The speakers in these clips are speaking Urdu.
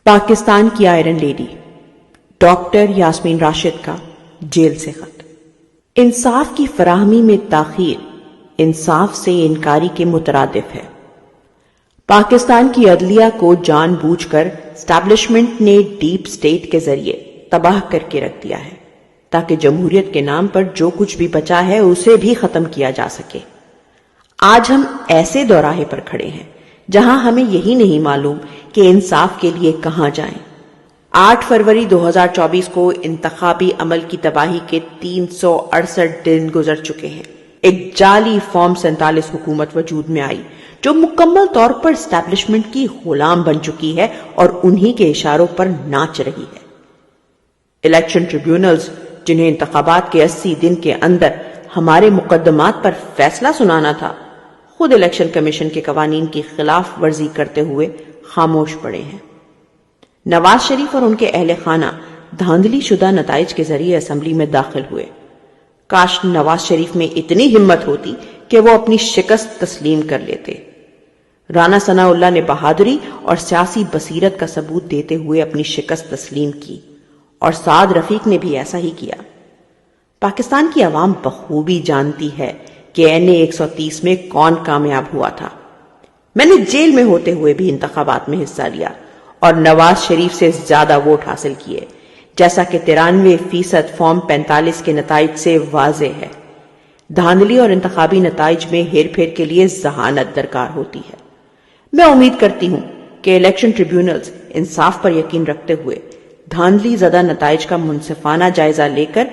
پاکستان کی iron lady doctor Yasmin Rashid کا جیل سے خط۔ انصاف کی فراہمی میں تاخیر انصاف سے انکاری کے مترادف ہے۔ پاکستان کی عدلیہ کو جان بوجھ کر اسٹیبلشمنٹ نے ڈیپ سٹیٹ کے ذریعے تباہ کر کے رکھ دیا ہے تاکہ جمہوریت کے نام پر جو کچھ بھی بچا ہے اسے بھی ختم کیا جا سکے۔ آج ہم ایسے دوراہے پر کھڑے ہیں جہاں ہمیں یہی نہیں معلوم کہ انصاف کے لیے کہاں جائیں۔ 8 فروری 2024 کو انتخابی عمل کی تباہی کے 368 دن گزر چکے ہیں۔ ایک جعلی فارم 47 حکومت وجود میں آئی جو مکمل طور پر اسٹیبلشمنٹ کی غلام بن چکی ہے اور انہی کے اشاروں پر ناچ رہی ہے۔ الیکشن ٹریبیونلز جنہیں انتخابات کے 80 دن کے اندر ہمارے مقدمات پر فیصلہ سنانا تھا، خود الیکشن کمیشن کے قوانین کی خلاف ورزی کرتے ہوئے خاموش پڑے ہیں۔ نواز شریف اور ان کے اہل خانہ دھاندلی شدہ نتائج کے ذریعے اسمبلی میں داخل ہوئے۔ کاش نواز شریف میں اتنی ہمت ہوتی کہ وہ اپنی شکست تسلیم کر لیتے۔ رانا ثناء اللہ نے بہادری اور سیاسی بصیرت کا ثبوت دیتے ہوئے اپنی شکست تسلیم کی، اور سعد رفیق نے بھی ایسا ہی کیا۔ پاکستان کی عوام بخوبی جانتی ہے کہ NA 130 میں کون کامیاب ہوا تھا۔ میں نے جیل میں ہوتے ہوئے بھی انتخابات میں حصہ لیا اور نواز شریف سے زیادہ ووٹ حاصل کیے، جیسا کہ 93% فارم 45 کے نتائج سے واضح ہے۔ دھاندلی اور انتخابی نتائج میں ہیر پھیر کے لیے ذہانت درکار ہوتی ہے۔ میں امید کرتی ہوں کہ الیکشن ٹریبیونلز انصاف پر یقین رکھتے ہوئے دھاندلی زدہ نتائج کا منصفانہ جائزہ لے کر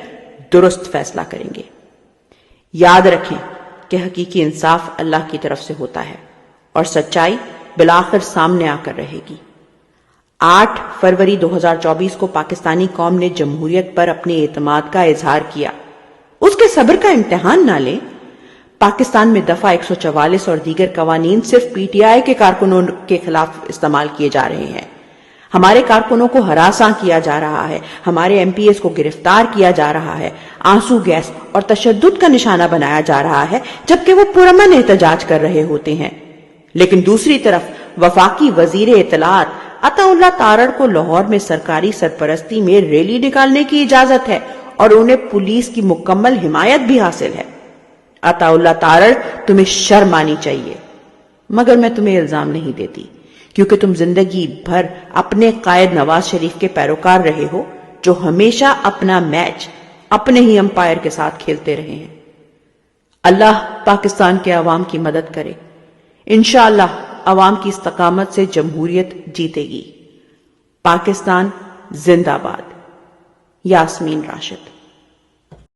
درست فیصلہ کریں گے۔ یاد رکھیں کہ حقیقی انصاف اللہ کی طرف سے ہوتا ہے اور سچائی بالآخر سامنے آ کر رہے گی۔ 8 فروری 2024 کو پاکستانی قوم نے جمہوریت پر اپنے اعتماد کا اظہار کیا۔ اس کے صبر کا امتحان نہ لیں۔ پاکستان میں دفعہ 144 اور دیگر قوانین صرف PTI کے کارکنوں کے خلاف استعمال کیے جا رہے ہیں۔ ہمارے کارکنوں کو ہراساں کیا جا رہا ہے، ہمارے MPs کو گرفتار کیا جا رہا ہے، آنسو گیس اور تشدد کا نشانہ بنایا جا رہا ہے جبکہ وہ پرامن احتجاج کر رہے ہوتے ہیں۔ لیکن دوسری طرف وفاقی وزیر اطلاعات عطا اللہ تارڑ کو لاہور میں سرکاری سرپرستی میں ریلی نکالنے کی اجازت ہے اور انہیں پولیس کی مکمل حمایت بھی حاصل ہے۔ عطا اللہ تارڑ، تمہیں شرم آنی چاہیے، مگر میں تمہیں الزام نہیں دیتی کیونکہ تم زندگی بھر اپنے قائد نواز شریف کے پیروکار رہے ہو جو ہمیشہ اپنا میچ اپنے ہی امپائر کے ساتھ کھیلتے رہے ہیں۔ اللہ پاکستان کے عوام کی مدد کرے۔ انشاءاللہ عوام کی استقامت سے جمہوریت جیتے گی۔ پاکستان زندہ باد۔ یاسمین راشد۔